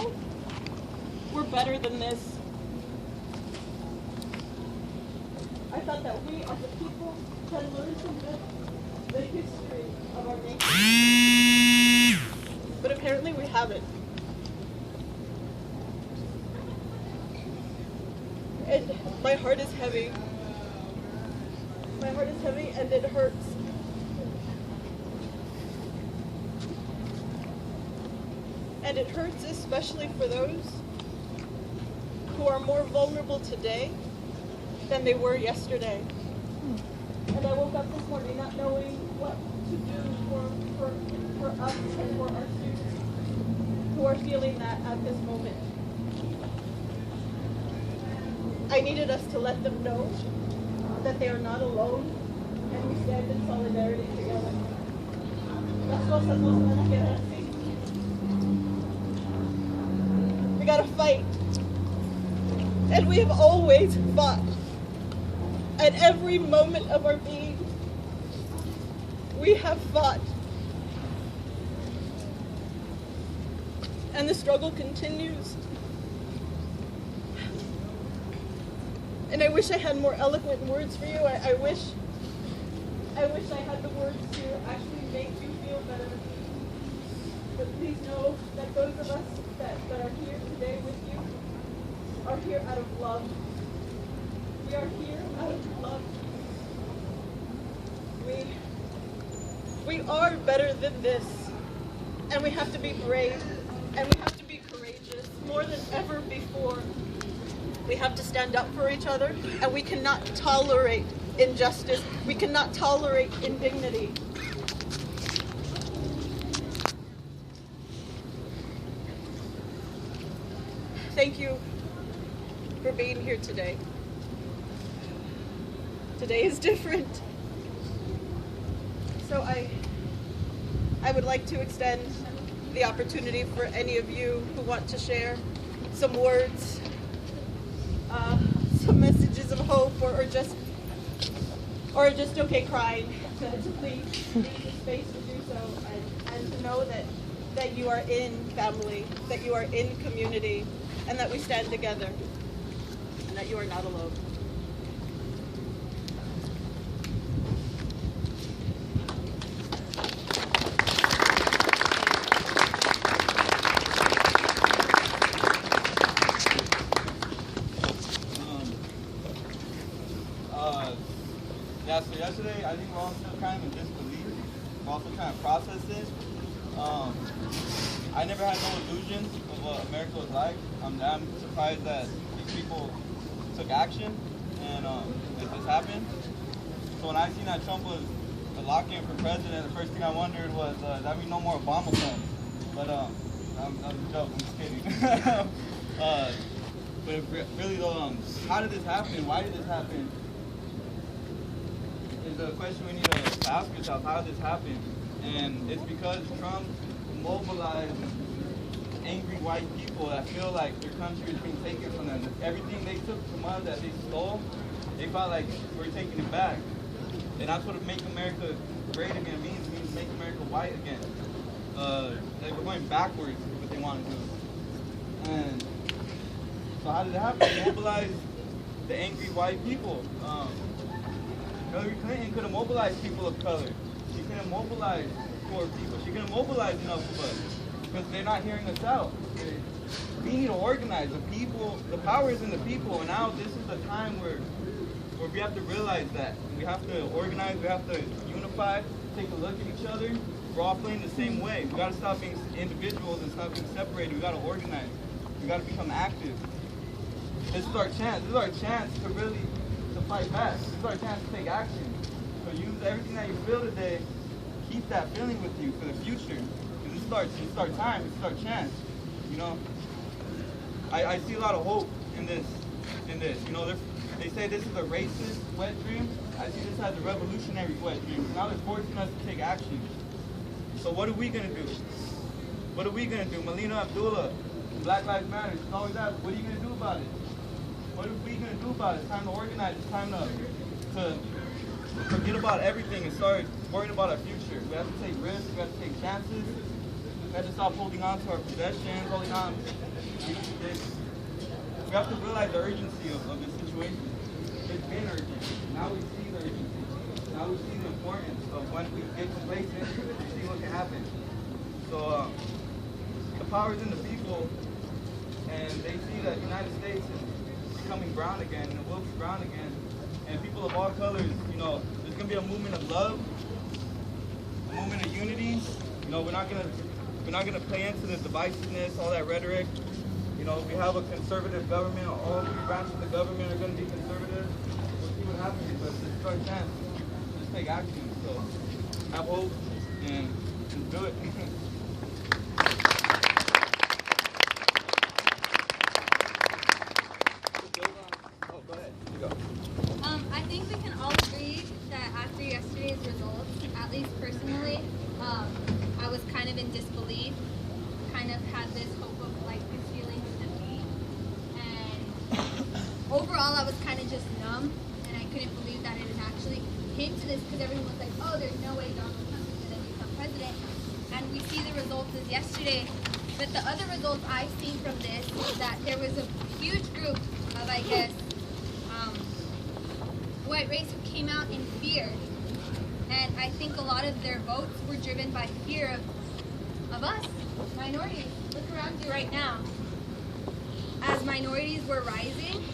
people were better than this. I thought that we as a people can learn from the history of our nation. But apparently we haven't. And my heart is heavy. My heart is heavy and it hurts. And it hurts especially for those who are more vulnerable today than they were yesterday. And I woke up this morning not knowing what to do for us and for our students who are feeling that at this moment. I needed us to let them know that they are not alone and we stand in solidarity together. Las cosas no se van a quedar así. We gotta fight. And we have always fought. At every moment of our being, we have fought. And the struggle continues. And I wish I had more eloquent words for you. I wish I had the words to actually make you feel better. But please know that those of us that are here today with you are here out of love. We are here out of love. We are better than this. And we have to be brave. And we have to be courageous more than ever before. We have to stand up for each other, and we cannot tolerate injustice. We cannot tolerate indignity. Thank you for being here today. Today is different. So I would like to extend the opportunity for any of you who want to share some words, some messages of hope, or just okay crying, to please leave the space to do so, and to know that you are in family, that you are in community, and that we stand together, and that you are not alone. So yesterday, I think we're all still kind of in disbelief. We're also trying to process it. I never had no illusions of what America was like. I'm surprised that these people took action and that this happened. So when I seen that Trump was the lock-in for president, the first thing I wondered was, that mean no more Obama films? But I'm a joke, I'm just kidding. But really though, how did this happen? Why did this happen? Is a question we need to ask ourselves. How did this happen? And it's because Trump mobilized angry white people that feel like their country is being taken from them. Everything they took from us that they stole, they felt like we're taking it back. And that's what Make America Great Again means. It means Make America White again. Like we're going backwards with what they want to do. And so how did it happen? They mobilized the angry white people. Hillary Clinton could have mobilized people of color. She could have mobilized poor people. She could have mobilized enough of us because they're not hearing us out. We need to organize. The people, the power is in the people, and now this is the time where we have to realize that. We have to organize, we have to unify, take a look at each other. We're all playing the same way. We gotta stop being individuals and stop being separated. We gotta organize. We gotta become active. This is our chance. This is our chance to really fight back. This is our chance to take action. So use everything that you feel today. Keep that feeling with you for the future. Because this is our time. This is our chance. You know, I see a lot of hope in this. You know, they say this is a racist wet dream. I see this as a revolutionary wet dream. Now they're forcing us to take action. So what are we gonna do? What are we gonna do? Melina Abdullah, Black Lives Matter. She's always asked, what are you gonna do about it? What are we going to do about it? It's time to organize. It's time to forget about everything and start worrying about our future. We have to take risks. We have to take chances. We have to stop holding on to our possessions, holding on. We have to realize the urgency of this situation. It's been urgent. Now we see the urgency. Now we see the importance of when we get complacent, we see what can happen. So the power is in the people, and they see that the United States is becoming brown again, and it will be brown again. And people of all colors, you know, there's gonna be a movement of love, a movement of unity. You know, we're not gonna play into the divisiveness, all that rhetoric. You know, we have a conservative government. All three branches of the government are gonna be conservative. We'll see what happens, but it's our chance. Let's take action. So have hope and just do it. I think we can all agree that after yesterday's results, at least personally, I was kind of in disbelief, kind of had this hope of like this feeling of defeat, and overall I was kind of just numb, and I couldn't believe that it had actually came to this, because everyone was like, oh, there's no way Donald Trump is going to become president, and we see the results as yesterday. But the other results I've seen from this is that there was a huge group of, I guess, white race who came out in fear, and I think a lot of their votes were driven by fear of us, minorities. Look around you right now. As minorities were rising,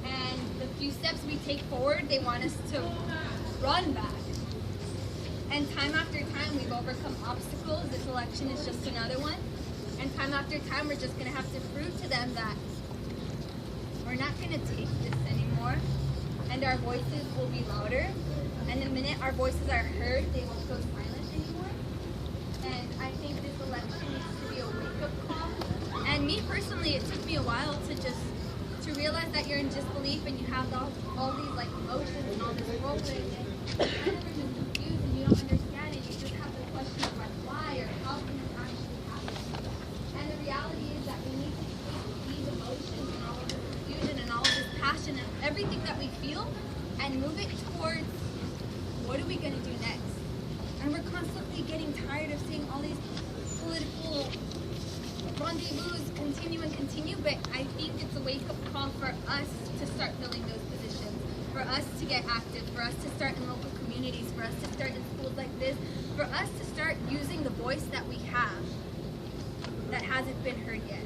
and the few steps we take forward, they want us to run back. And time after time, we've overcome obstacles. This election is just another one. And time after time, we're just going to have to prove to them that we're not going to take this anymore. And our voices will be louder. And the minute our voices are heard, they won't go silent anymore. And I think this election needs to be a wake-up call. And me personally, it took me a while to realize that you're in disbelief and you have all these like emotions and all this role-play. And kind of are just confused and you don't understand it. You just have the question of like why or how can this actually happen? And the reality is that we need to take these emotions and all of this confusion and all of this passion and everything that we feel and move it towards what are we going to do next? And we're constantly getting tired of seeing all these political rendezvous continue, but I think it's a wake-up call for us to start filling those positions, for us to get active, for us to start in local communities, for us to start in schools like this, for us to start using the voice that we have that hasn't been heard yet.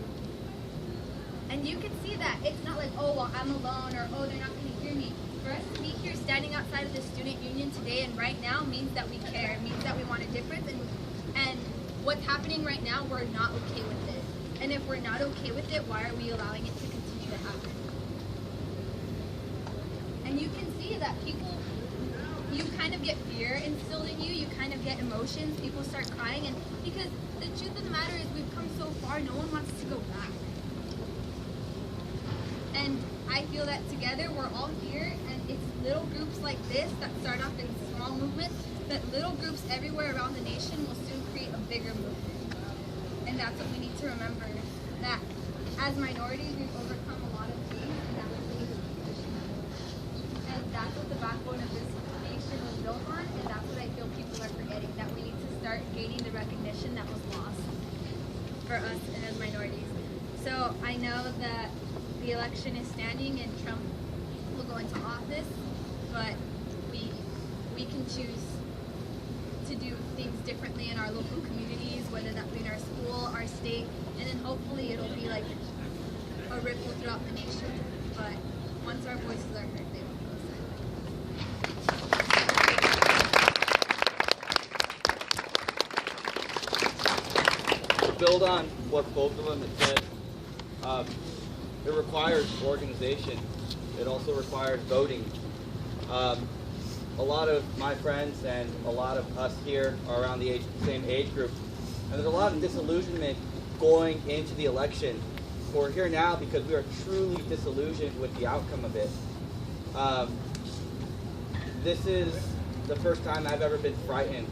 And you can see that it's not like, oh, well, I'm alone, or oh, they're not going to hear me. For us to be here standing outside of the student union today and right now means that we care, means that we want a difference, and what's happening right now, we're not okay with it. And if we're not okay with it, why are we allowing it to continue to happen? And you can see that people, you kind of get fear instilled in you, you kind of get emotions, people start crying, and because the truth of the matter is we've come so far, no one wants to go back. And I feel that together we're all here, and it's little groups like this that start off in small movements, that little groups everywhere around the nation will soon create a bigger movement. And that's what we need to remember, that as minorities we've overcome a lot of things, and that we need to keep pushing them. And that's what the backbone of this nation was built on, and that's what I feel people are forgetting, that we need to start gaining the recognition that was lost for us and as minorities. So I know that the election is standing and Trump will go into office, but we can choose to do things differently in our local communities, whether that be in our school, our state, and then hopefully it'll be like a ripple throughout the nation. But once our voices are heard, they won't go silent. To build on what both of them had said, it requires organization. It also requires voting. A lot of my friends and a lot of us here are around the same age group. And there's a lot of disillusionment going into the election. We're here now because we are truly disillusioned with the outcome of it. This is the first time I've ever been frightened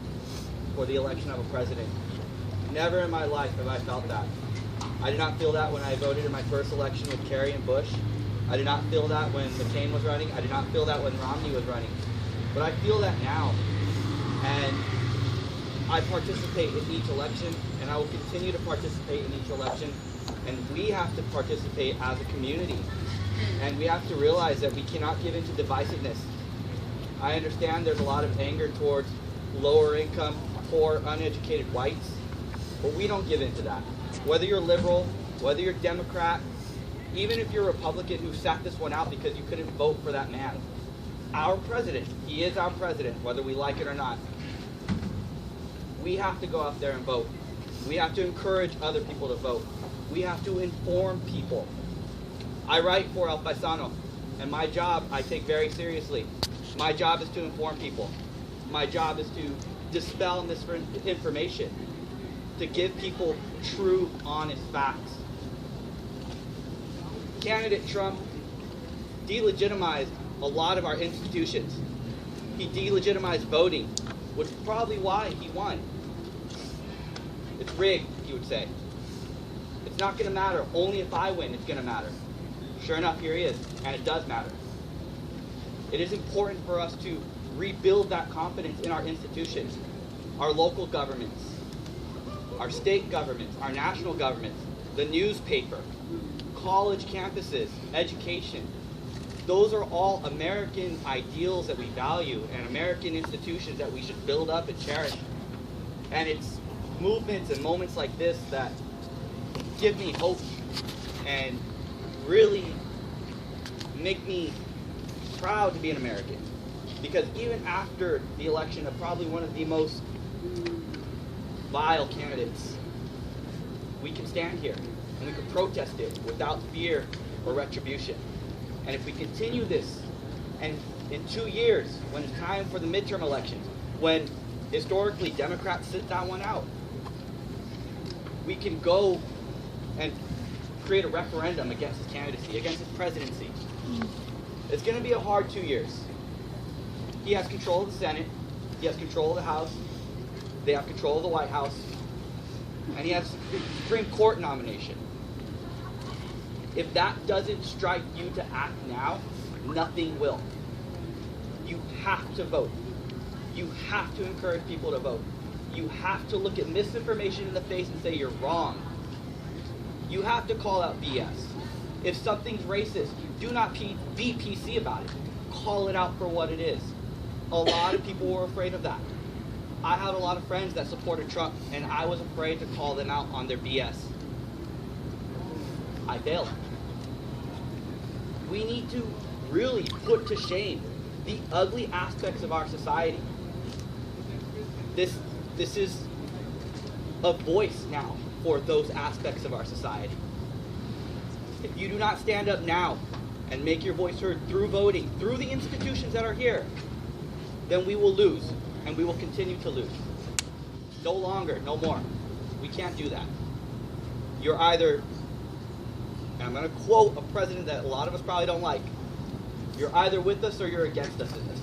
for the election of a president. Never in my life have I felt that. I did not feel that when I voted in my first election with Kerry and Bush. I did not feel that when McCain was running. I did not feel that when Romney was running. But I feel that now. And I participate in each election, and I will continue to participate in each election. And we have to participate as a community. And we have to realize that we cannot give into divisiveness. I understand there's a lot of anger towards lower income, poor, uneducated whites, but we don't give into that. Whether you're liberal, whether you're Democrat, even if you're a Republican who sat this one out because you couldn't vote for that man. Our president, he is our president, whether we like it or not. We have to go out there and vote. We have to encourage other people to vote. We have to inform people. I write for El Paisano, and my job I take very seriously. My job is to inform people. My job is to dispel misinformation, to give people true, honest facts. Candidate Trump delegitimized a lot of our institutions. He delegitimized voting, which is probably why he won. It's rigged, he would say. It's not going to matter. Only if I win, it's going to matter. Sure enough, here he is, and it does matter. It is important for us to rebuild that confidence in our institutions, our local governments, our state governments, our national governments, the newspaper, college campuses, education. Those are all American ideals that we value and American institutions that we should build up and cherish. And it's movements and moments like this that give me hope and really make me proud to be an American. Because even after the election of probably one of the most vile candidates, we can stand here and we can protest it without fear or retribution. And if we continue this, and in 2 years, when it's time for the midterm elections, when historically Democrats sit that one out, we can go and create a referendum against his candidacy, against his presidency. It's going to be a hard 2 years. He has control of the Senate, he has control of the House, they have control of the White House, and he has Supreme Court nomination. If that doesn't strike you to act now, nothing will. You have to vote. You have to encourage people to vote. You have to look at misinformation in the face and say you're wrong. You have to call out BS. If something's racist, do not be PC about it. Call it out for what it is. A lot of people were afraid of that. I had a lot of friends that supported Trump, and I was afraid to call them out on their BS. I failed. We need to really put to shame the ugly aspects of our society. This is a voice now for those aspects of our society. If you do not stand up now and make your voice heard through voting, through the institutions that are here, then we will lose, and we will continue to lose. No longer, no more. We can't do that. You're either, and I'm going to quote a president that a lot of us probably don't like, you're either with us or you're against us in this.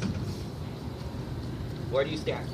Where do you stand?